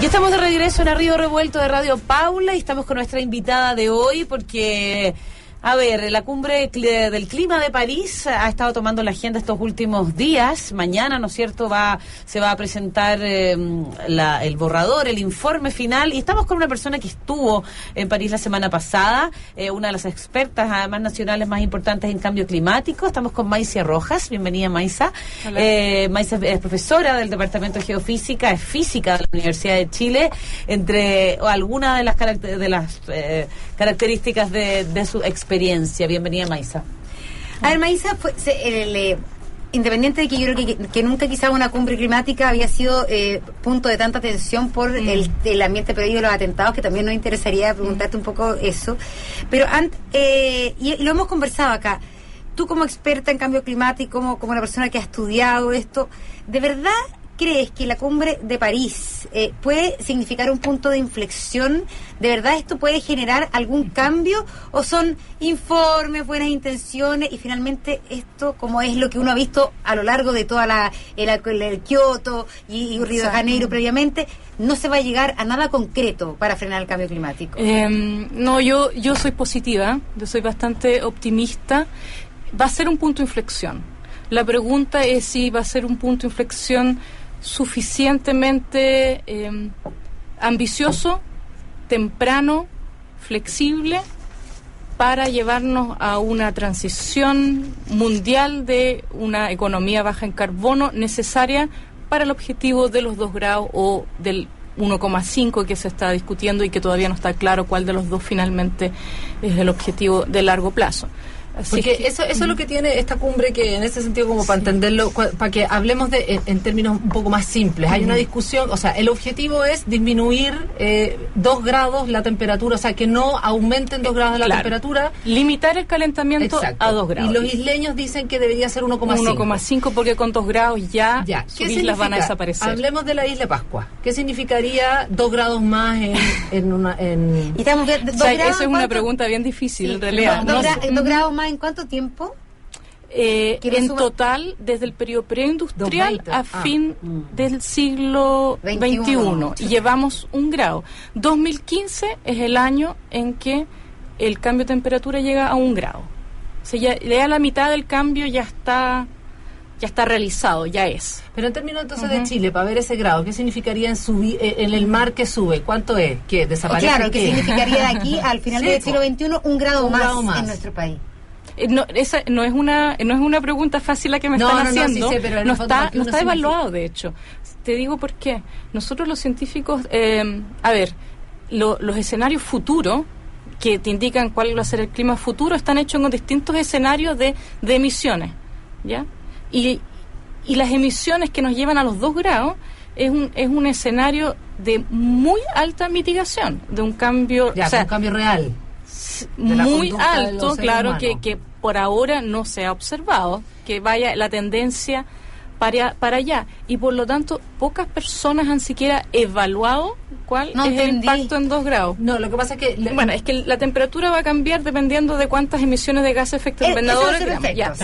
Ya estamos de regreso en Río Revuelto de Radio Paula y estamos con nuestra invitada de hoy porque, a ver, la cumbre del clima de París ha estado tomando la agenda estos últimos días. Mañana, ¿no es cierto?, se va a presentar el borrador, el informe final, y estamos con una persona que estuvo en París la semana pasada, una de las expertas, además, nacionales más importantes en cambio climático. Estamos con Maiza Rojas. Bienvenida, Maiza. Maiza es profesora del Departamento de Geofísica, es física de la Universidad de Chile, entre algunas de las características de su experiencia. Bienvenida, Maiza. A ver, Maiza, independiente de que yo creo que nunca quizá una cumbre climática había sido punto de tanta atención por el ambiente previo de los atentados, que también nos interesaría preguntarte un poco eso. Pero y lo hemos conversado acá. Tú, como experta en cambio climático, como una persona que ha estudiado esto, ¿de verdad crees que la cumbre de París puede significar un punto de inflexión? ¿De verdad esto puede generar algún cambio? ¿O son informes, buenas intenciones y finalmente esto, como es lo que uno ha visto a lo largo de toda el Kioto y Río de Janeiro previamente, no se va a llegar a nada concreto para frenar el cambio climático? No, yo soy positiva, yo soy bastante optimista. Va a ser un punto de inflexión. La pregunta es si va a ser un punto de inflexión suficientemente ambicioso, temprano, flexible, para llevarnos a una transición mundial de una economía baja en carbono necesaria para el objetivo de los 2 grados o del 1,5 que se está discutiendo y que todavía no está claro cuál de los dos finalmente es el objetivo de largo plazo. Así porque eso es lo que tiene esta cumbre, que en ese sentido, como para entenderlo, para que hablemos en términos un poco más simples, hay una discusión, o sea, el objetivo es disminuir 2 grados la temperatura, o sea, que no aumenten 2 grados la temperatura. Limitar el calentamiento a 2 grados. Y los isleños dicen que debería ser 1,5. 1,5 porque con 2 grados ya sus islas van a desaparecer. Hablemos de la isla de Pascua. ¿Qué significaría 2 grados más en una... Y estamos viendo, esa es una pregunta bien difícil, en realidad. 2 grados más. ¿En cuánto tiempo? En total, desde el periodo preindustrial a fin del siglo XXI. Y llevamos 1 grado. 2015 es el año en que el cambio de temperatura llega a 1 grado. O sea, ya la mitad del cambio ya está realizado, ya es. Pero en términos entonces de Chile, para ver ese grado, ¿qué significaría en el mar que sube? ¿Cuánto es? ¿Qué desaparece? Claro, ¿qué significaría de aquí al final del siglo XXI 1 grado más en nuestro país? Esa no es una pregunta fácil la que me están haciendo. Sí, pero no está evaluado, de hecho. Te digo por qué. Nosotros los científicos, los escenarios futuros que te indican cuál va a ser el clima futuro están hechos con distintos escenarios de emisiones, ¿ya? Y las emisiones que nos llevan a los 2 grados es un escenario de muy alta mitigación, de un cambio... un cambio real. Muy alto, claro, que por ahora no se ha observado, que vaya la tendencia para allá. Y por lo tanto, pocas personas han siquiera evaluado cuál es el impacto en 2 grados. No, lo que pasa es que... es que la temperatura va a cambiar dependiendo de cuántas emisiones de gases de efecto invernadero tenemos.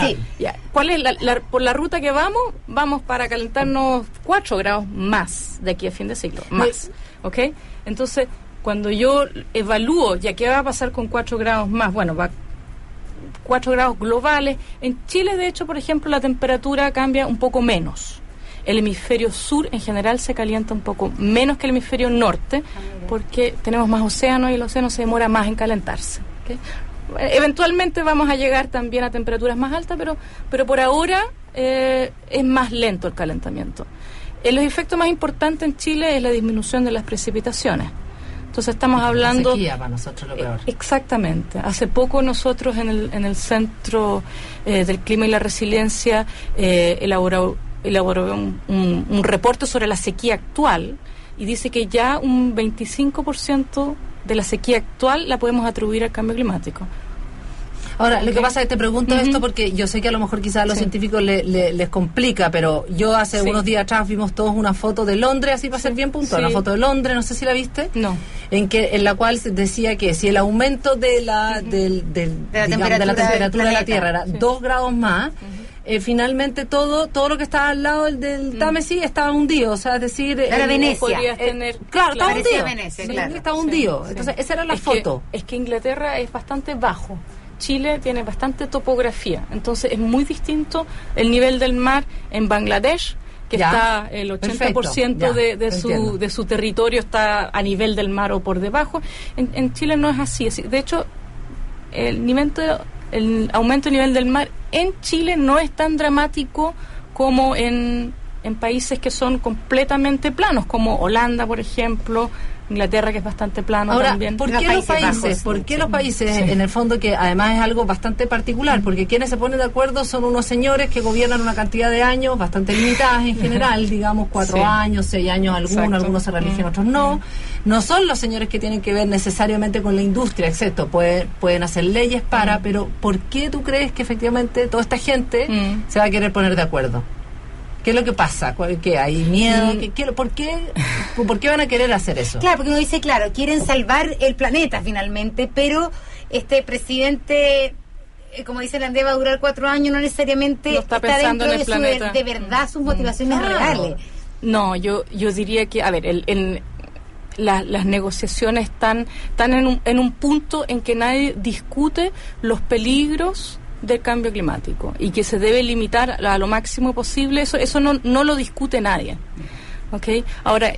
¿Cuál es por la ruta que vamos para calentarnos 4 grados más de aquí a fin de siglo? Más, ¿ok? Entonces, cuando yo evalúo, ya qué va a pasar con 4 grados más, va 4 grados globales. En Chile, de hecho, por ejemplo, la temperatura cambia un poco menos. El hemisferio sur, en general, se calienta un poco menos que el hemisferio norte, porque tenemos más océano y el océano se demora más en calentarse. ¿Okay? Eventualmente vamos a llegar también a temperaturas más altas, pero por ahora es más lento el calentamiento. Los efectos más importantes en Chile es la disminución de las precipitaciones. Entonces estamos hablando... La sequía para nosotros lo peor. Exactamente. Hace poco nosotros en el Centro del Clima y la Resiliencia elaboró un reporte sobre la sequía actual y dice que ya un 25% de la sequía actual la podemos atribuir al cambio climático. Ahora, lo que pasa es que te pregunto esto porque yo sé que a lo mejor quizás a los científicos les complica, pero yo hace unos días atrás vimos todos una foto de Londres, así para ser bien puntual, una foto de Londres, no sé si la viste. No. En la cual se decía que si el aumento de la temperatura de la Tierra era 2 grados más, finalmente todo lo que estaba al lado del Támesis estaba hundido, o sea, es decir, era Venecia. Podrías tener, claro, estaba hundido. Venecia, claro. Estaba hundido. Entonces, esa era la foto. Es que Inglaterra es bastante bajo. Chile tiene bastante topografía, entonces es muy distinto el nivel del mar en Bangladesh, que está el 80% de su territorio está a nivel del mar o por debajo. En Chile no es así. De hecho, el aumento del nivel del mar en Chile no es tan dramático como en países que son completamente planos, como Holanda, por ejemplo, Inglaterra, que es bastante plano. Ahora, también. ¿por qué los países, en el fondo, que además es algo bastante particular, porque quienes se ponen de acuerdo son unos señores que gobiernan una cantidad de años bastante limitadas en general, digamos 4 años, 6 años algunos se religen, otros no son los señores que tienen que ver necesariamente con la industria, excepto pueden hacer leyes pero ¿por qué tú crees que efectivamente toda esta gente se va a querer poner de acuerdo? ¿Qué es lo que pasa? ¿Qué hay miedo? ¿Por qué van a querer hacer eso? Claro, porque uno dice, quieren salvar el planeta finalmente, pero este presidente, como dice Landé, va a durar 4 años, no necesariamente está pensando dentro en el de verdad sus motivaciones reales. No, yo diría que, a ver, las negociaciones están en un punto en que nadie discute los peligros del cambio climático y que se debe limitar a lo máximo posible. Eso no lo discute nadie. ¿Okay? Ahora,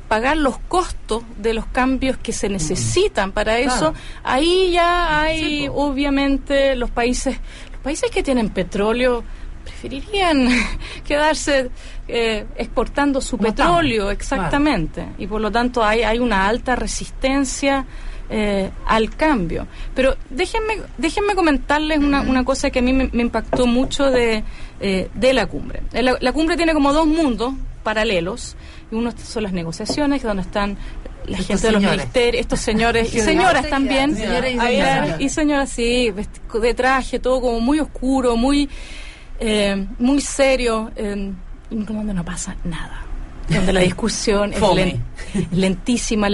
pagar los costos de los cambios que se necesitan para eso, ahí ya hay, obviamente, los países que tienen petróleo preferirían quedarse exportando su petróleo, exactamente, y por lo tanto hay una alta resistencia al cambio. Pero déjenme comentarles una cosa que a mí me impactó mucho de la cumbre. La cumbre tiene como 2 mundos paralelos, y uno son las negociaciones, donde están la gente de los ministerios, estos señores y señoras también, y señoras sí, de traje, todo como muy oscuro, muy serio, donde no pasa nada, donde la discusión es lentísima,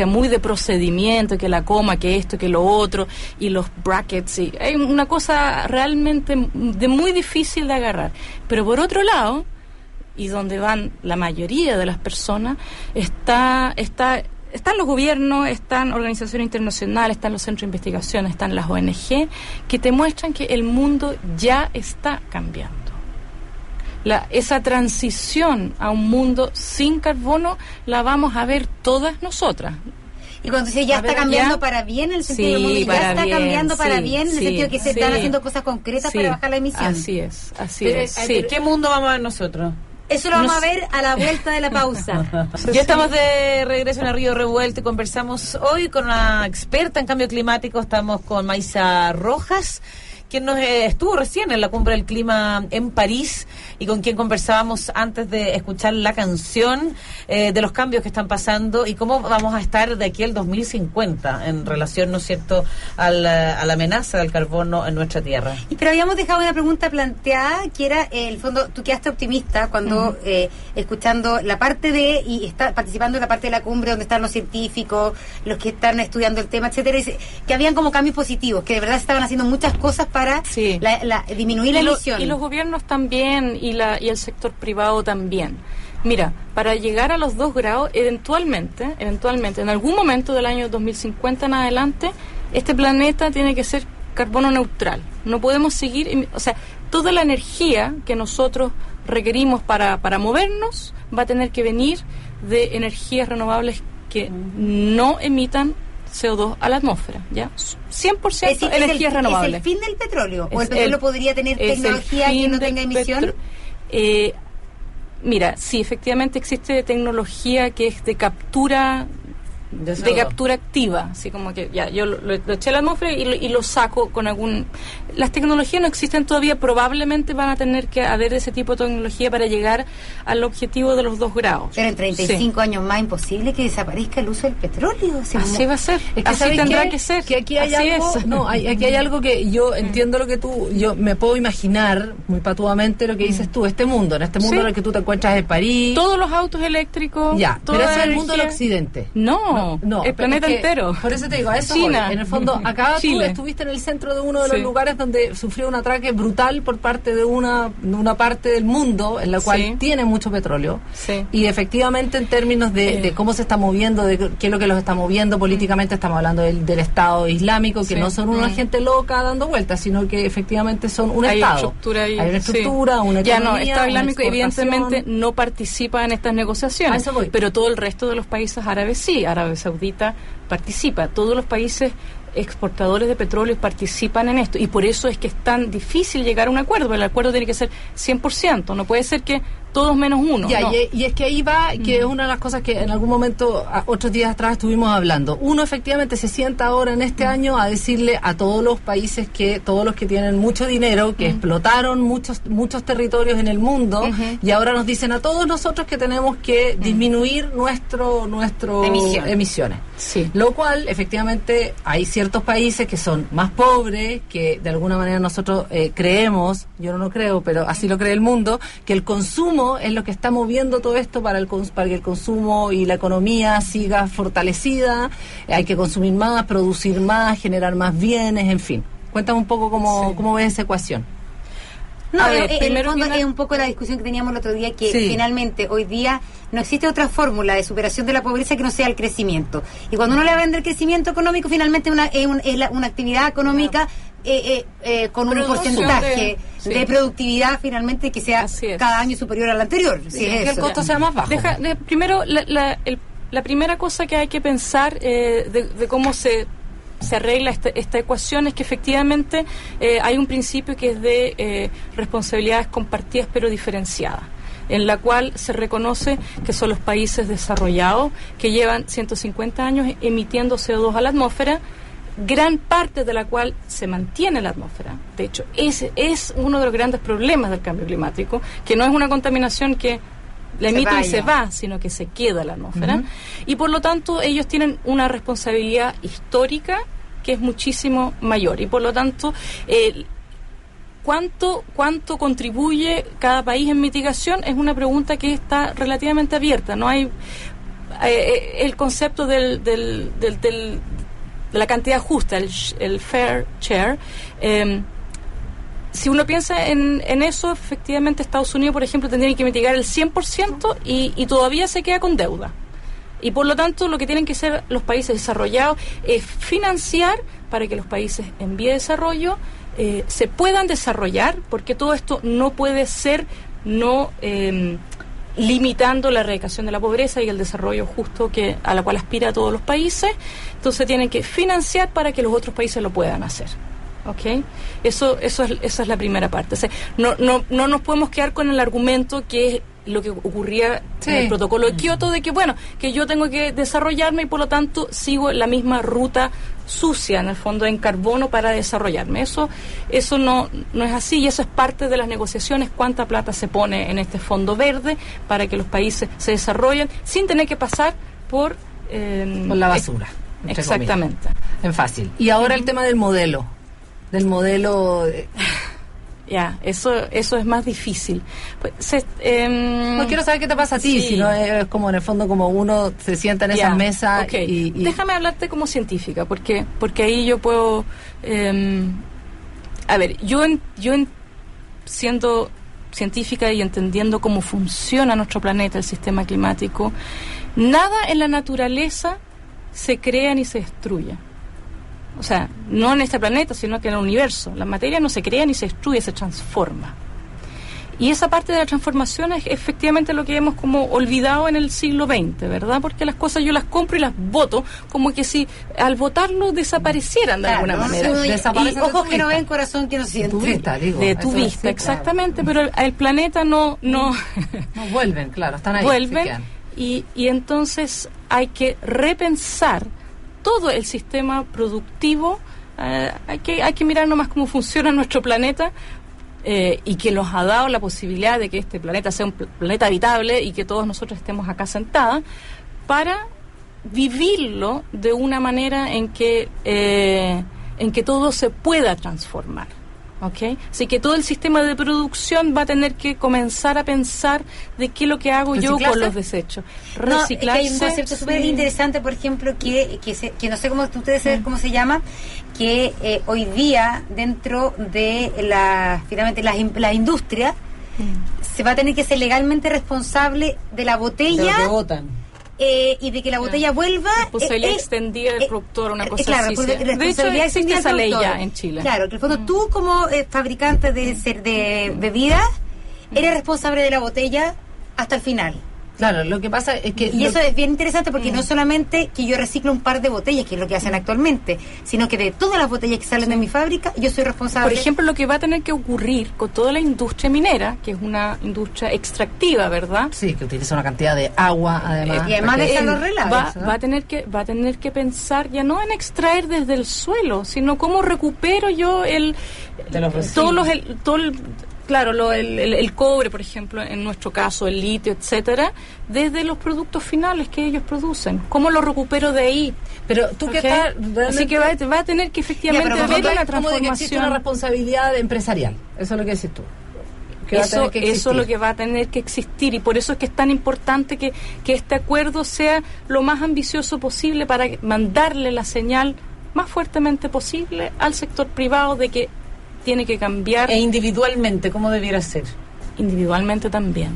muy de procedimiento, que la coma, que esto, que lo otro, y los brackets, y hay una cosa realmente muy difícil de agarrar. Pero por otro lado, y donde van la mayoría de las personas, están los gobiernos, están organizaciones internacionales, están los centros de investigación, están las ONG, que te muestran que el mundo ya está cambiando. Esa transición a un mundo sin carbono la vamos a ver todas nosotras. Y cuando dice ya está cambiando para bien, en el sentido del mundo, ya está cambiando para bien, en el sentido que se están haciendo cosas concretas para bajar la emisión. Así es. ¿Qué mundo vamos a ver nosotros? Eso lo vamos a ver a la vuelta de la pausa. Ya estamos de regreso en el Río Revuelto y conversamos hoy con una experta en cambio climático. Estamos con Maisa Rojas, quien nos estuvo recién en la cumbre del clima en París y con quien conversábamos antes de escuchar la canción de los cambios que están pasando y cómo vamos a estar de aquí al 2050 en relación, ¿no es cierto?, a la amenaza del carbono en nuestra tierra. Pero habíamos dejado una pregunta planteada que era, el fondo, tú quedaste optimista cuando escuchando la parte y está participando en la parte de la cumbre donde están los científicos, los que están estudiando el tema, etcétera, que habían como cambios positivos, que de verdad estaban haciendo muchas cosas para disminuir la emisión. Y los gobiernos también, y el sector privado también. Mira, para llegar a los 2 grados, eventualmente, en algún momento del año 2050 en adelante, este planeta tiene que ser carbono neutral. No podemos seguir, o sea, toda la energía que nosotros requerimos para movernos va a tener que venir de energías renovables que no emitan CO2 a la atmósfera, ¿ya? 100% energías renovables. ¿Es el fin del petróleo? ¿O el petróleo podría tener tecnología que no tenga emisión? Mira, sí, efectivamente existe tecnología que es de captura activa, así como que ya yo lo eché a la atmósfera y lo saco con algún... Las tecnologías no existen todavía, probablemente van a tener que haber ese tipo de tecnología para llegar al objetivo de los 2 grados. Pero en 35 años más imposible que desaparezca el uso del petróleo. Así va a ser, es que así tendrá que ser. Que aquí hay aquí hay algo que yo entiendo yo me puedo imaginar muy patuamente lo que dices tú, en este mundo en el que tú te encuentras en París. Todos los autos eléctricos. Ya, pero ese es el mundo del occidente. No, No, el planeta entero. Por eso te digo, a eso China. voy. En el fondo, acá Chile. tú estuviste en el centro de uno de los lugares donde sufrió un atraque brutal por parte de una parte del mundo en la cual tiene mucho petróleo. Sí. Y efectivamente, en términos de cómo se está moviendo, de qué es lo que los está moviendo políticamente, estamos hablando del Estado Islámico, que no son una gente loca dando vueltas, sino que efectivamente son un Estado. Hay una estructura, una economía. Ya no, el Estado Islámico evidentemente no participa en estas negociaciones, a eso voy. Pero todo el resto de los países árabes sí. Arabia Saudita participa, todos los países exportadores de petróleo participan en esto, y por eso es que es tan difícil llegar a un acuerdo. El acuerdo tiene que ser 100%, no puede ser que todos menos uno. Ya, no. y es que ahí va, que es una de las cosas que en algún momento, otros días atrás estuvimos hablando. Uno efectivamente se sienta ahora en este año a decirle a todos los países, todos los que tienen mucho dinero, que explotaron muchos territorios en el mundo, y ahora nos dicen a todos nosotros que tenemos que disminuir nuestro emisiones. Sí. Lo cual, efectivamente, hay ciertos países que son más pobres, que de alguna manera nosotros creemos, yo no lo creo, pero así lo cree el mundo, que el consumo es lo que está moviendo todo esto para que el consumo y la economía siga fortalecida. Hay que consumir más, producir más, generar más bienes, en fin. Cuéntame un poco cómo ves esa ecuación. No, en el fondo es un poco la discusión que teníamos el otro día, que finalmente hoy día no existe otra fórmula de superación de la pobreza que no sea el crecimiento. Y cuando uno le vende el crecimiento económico, finalmente es una actividad económica con un porcentaje de productividad finalmente que sea cada año superior al anterior. Que el costo sea más bajo. Primero, la primera cosa que hay que pensar de cómo se arregla esta ecuación es que efectivamente hay un principio que es de responsabilidades compartidas pero diferenciadas, en la cual se reconoce que son los países desarrollados que llevan 150 años emitiendo CO2 a la atmósfera, gran parte de la cual se mantiene en la atmósfera. De hecho, ese es uno de los grandes problemas del cambio climático, que no es una contaminación que la emiten y se va, sino que se queda en la atmósfera. Y por lo tanto ellos tienen una responsabilidad histórica que es muchísimo mayor. Y por lo tanto, ¿cuánto contribuye cada país en mitigación? Es una pregunta que está relativamente abierta. No hay el concepto de la cantidad justa, el fair share. Si uno piensa en eso, efectivamente Estados Unidos, por ejemplo, tendría que mitigar el 100% y todavía se queda con deuda. Y por lo tanto, lo que tienen que hacer los países desarrollados es financiar para que los países en vía de desarrollo se puedan desarrollar, porque todo esto no puede ser limitando la erradicación de la pobreza y el desarrollo justo a la cual aspira todos los países. Entonces tienen que financiar para que los otros países lo puedan hacer. ¿Ok? Esa es la primera parte. O sea, no nos podemos quedar con el argumento que es lo que ocurría en el protocolo de Kioto, de que yo tengo que desarrollarme y por lo tanto sigo la misma ruta sucia, en el fondo, en carbono para desarrollarme. Eso no es así, y eso es parte de las negociaciones, cuánta plata se pone en este fondo verde para que los países se desarrollen sin tener que pasar por la basura. Exactamente. En fácil. Y ahora el tema del modelo. Ya, eso es más difícil. Pues, no quiero saber qué te pasa a ti, sino es como en el fondo como uno se sienta en esas mesas. Okay. Déjame hablarte como científica, porque ahí yo puedo... a ver, yo siendo científica y entendiendo cómo funciona nuestro planeta, el sistema climático, nada en la naturaleza se crea ni se destruye. O sea, no en este planeta, sino que en el universo. La materia no se crea ni se destruye, se transforma. Y esa parte de la transformación es efectivamente lo que hemos como olvidado en el siglo XX, ¿verdad? Porque las cosas yo las compro y las boto, como que si al botarlo desaparecieran de alguna manera. Y ojos que no ven, corazón que no siente. De tu vista, exactamente. Pero el planeta no vuelven, claro, están ahí. Vuelven y entonces hay que repensar todo el sistema productivo. Hay que mirar nomás cómo funciona nuestro planeta y que nos ha dado la posibilidad de que este planeta sea un planeta habitable y que todos nosotros estemos acá sentadas para vivirlo de una manera en que todo se pueda transformar. ¿Okay? Así que todo el sistema de producción va a tener que comenzar a pensar de qué es lo que hago yo con los desechos. Reciclarse. Hay un concepto súper interesante, por ejemplo, que no sé cómo ustedes saben cómo se llama, que hoy día dentro de la industria se va a tener que ser legalmente responsable de la botella. De lo que botan. Y de que la botella vuelva. Responsabilidad extendida del productor, una cosa claro, así. De hecho, existe esa ley ya en Chile. Claro, que en el fondo tú como fabricante de bebidas eres responsable de la botella hasta el final. Claro, lo que pasa es que... Y eso es bien interesante porque no solamente que yo reciclo un par de botellas, que es lo que hacen actualmente, sino que de todas las botellas que salen de mi fábrica, yo soy responsable. Por ejemplo, lo que va a tener que ocurrir con toda la industria minera, que es una industria extractiva, ¿verdad? Sí, que utiliza una cantidad de agua, además. Y además dejan los relaves. Va a tener que pensar ya no en extraer desde el suelo, sino cómo recupero yo el cobre, por ejemplo, en nuestro caso, el litio, etcétera, desde los productos finales que ellos producen. ¿Cómo lo recupero de ahí? Pero tú que estás... Así que va a tener que efectivamente haber una transformación. Como de que existe una responsabilidad empresarial. Eso es lo que decís tú. Eso es lo que va a tener que existir, y por eso es que es tan importante que este acuerdo sea lo más ambicioso posible para mandarle la señal más fuertemente posible al sector privado de que tiene que cambiar. E individualmente, ¿cómo debiera ser? Individualmente también,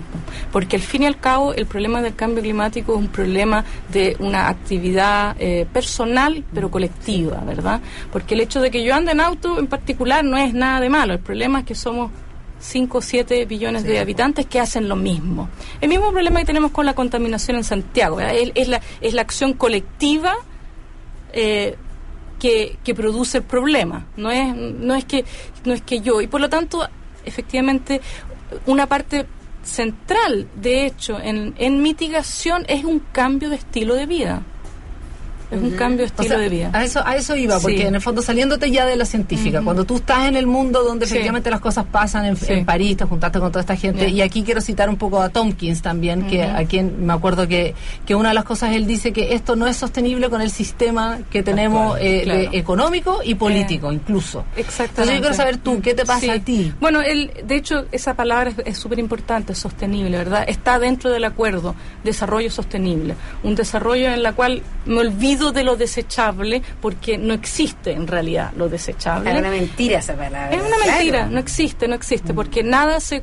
porque al fin y al cabo el problema del cambio climático es un problema de una actividad personal pero colectiva, ¿verdad? Porque el hecho de que yo ande en auto en particular no es nada de malo, el problema es que somos 5 o 7 billones de habitantes que hacen lo mismo. El mismo problema que tenemos con la contaminación en Santiago, es la acción colectiva que produce el problema, no es que yo, y por lo tanto efectivamente una parte central de hecho en mitigación es un cambio de estilo de vida. Es un cambio de estilo de vida. A eso iba, porque en el fondo saliéndote ya de la científica, cuando tú estás en el mundo donde efectivamente las cosas pasan en París, te juntaste con toda esta gente, y aquí quiero citar un poco a Tompkins también, que a quien me acuerdo que una de las cosas él dice que esto no es sostenible con el sistema que tenemos económico y político incluso. Exactamente. Entonces yo quiero saber tú, ¿qué te pasa a ti? Bueno, de hecho esa palabra es súper importante, sostenible, ¿verdad? Está dentro del acuerdo, desarrollo sostenible, un desarrollo en la cual me olvido de lo desechable, porque no existe en realidad lo desechable. Es una mentira esa palabra. Es una mentira, no existe, porque nada se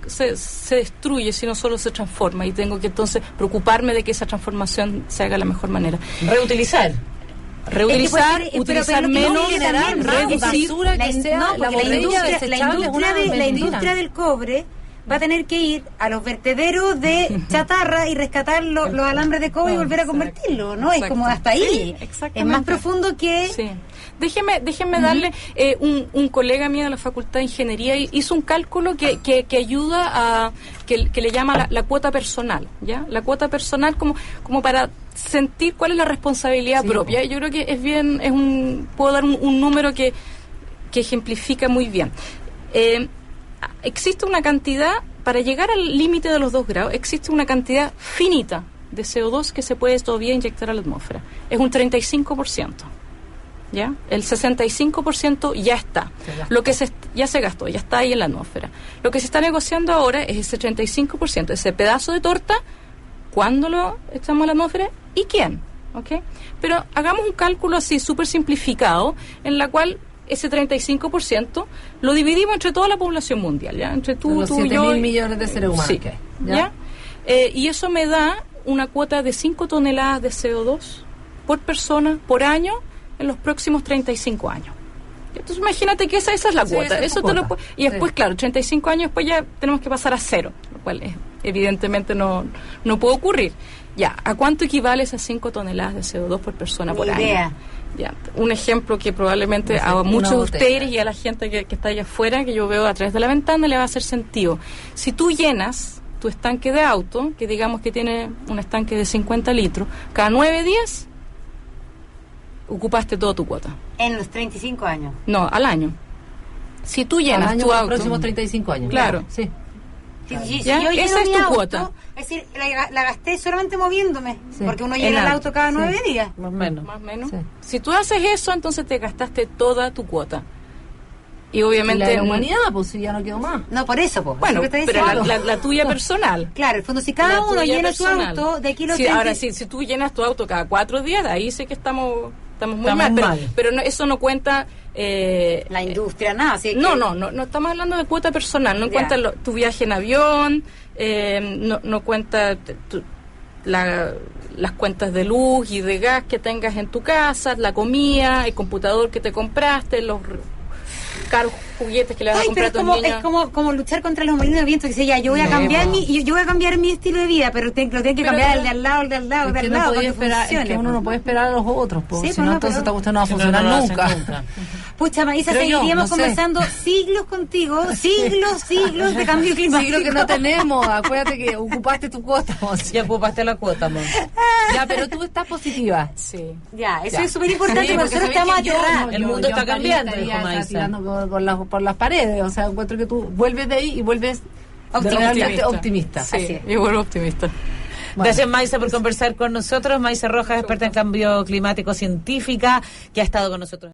destruye, sino solo se transforma, y tengo que entonces preocuparme de que esa transformación se haga de la mejor manera. Reutilizar, utilizar menos, reducir basura que sea la botella desechable. La industria del cobre va a tener que ir a los vertederos de chatarra y rescatar los alambres de cobre y volver a convertirlo, ¿no? Es como hasta ahí. Es más profundo que... Sí. Déjeme darle, un colega mío de la Facultad de Ingeniería hizo un cálculo que ayuda a, que le llama la cuota personal, ¿ya? La cuota personal como para sentir cuál es la responsabilidad propia. Yo creo que puedo dar un número que ejemplifica muy bien. Existe una cantidad, para llegar al límite de los 2 grados, existe una cantidad finita de CO2 que se puede todavía inyectar a la atmósfera. Es un 35%. ¿Ya? El 65% ya está. Ya se gastó, ya está ahí en la atmósfera. Lo que se está negociando ahora es ese 35%, ese pedazo de torta, ¿cuándo lo echamos a la atmósfera y quién? ¿Okay? Pero hagamos un cálculo así súper simplificado, en la cual ese 35% lo dividimos entre toda la población mundial, ¿ya? Entre tú, los y yo. 7.000 millones de seres humanos. Sí, ¿ya? Y eso me da una cuota de 5 toneladas de CO2 por persona, por año, en los próximos 35 años. Entonces imagínate que esa es la cuota. Y después, claro, 35 años después ya tenemos que pasar a 0, lo cual evidentemente no puede ocurrir. Ya, ¿a cuánto equivale esas 5 toneladas de CO2 por persona por año? Ya, un ejemplo que probablemente a muchos de ustedes y a la gente que está allá afuera, que yo veo a través de la ventana, le va a hacer sentido. Si tú llenas tu estanque de auto, que digamos que tiene un estanque de 50 litros, cada 9 días ocupaste toda tu cuota. En los 35 años. No, al año. Si tú llenas tu auto... los próximos 35 años. Claro. Sí. Esa es tu cuota. Es decir, la gasté solamente moviéndome, porque uno llena el auto cada 9 días. Más o menos. Sí. Si tú haces eso, entonces te gastaste toda tu cuota. Y obviamente... la humanidad, pues si ya no quedó más. No, por eso, pues. Bueno, pero la tuya personal. Claro, el fondo, si cada uno llena su auto, de aquí lo sí, ahora, si tú llenas tu auto cada 4 días, ahí sé que estamos muy mal. Pero no, eso no cuenta... la industria, nada. Así no estamos hablando de cuota personal. No cuenta tu viaje en avión, no cuenta las cuentas de luz y de gas que tengas en tu casa, la comida, el computador que te compraste, los caros juguetes que le vas a comprar a tus niños. Es como luchar contra los molinos de viento, que dice, ya, yo voy a cambiar mi estilo de vida, pero lo tengo que cambiar el de al lado, el de al lado, es que uno no puede esperar a los otros, si no, entonces esta cuestión no va a funcionar nunca. Pucha, Maísa, seguiríamos conversando siglos contigo, siglos de cambio climático. Siglos que no tenemos, acuérdate que ocupaste tu cuota. Ya ocupaste la cuota, amor. Ya, pero tú estás positiva. Sí. Ya, eso es súper importante, porque nosotros estamos aterrados. El mundo está cambiando, dijo Maísa. Por las paredes, o sea, encuentro que tú vuelves de ahí y vuelves optimista. Sí, y vuelvo optimista. Bueno. Gracias, Maísa, por conversar con nosotros. Maísa Rojas, experta en cambio climático científica, que ha estado con nosotros.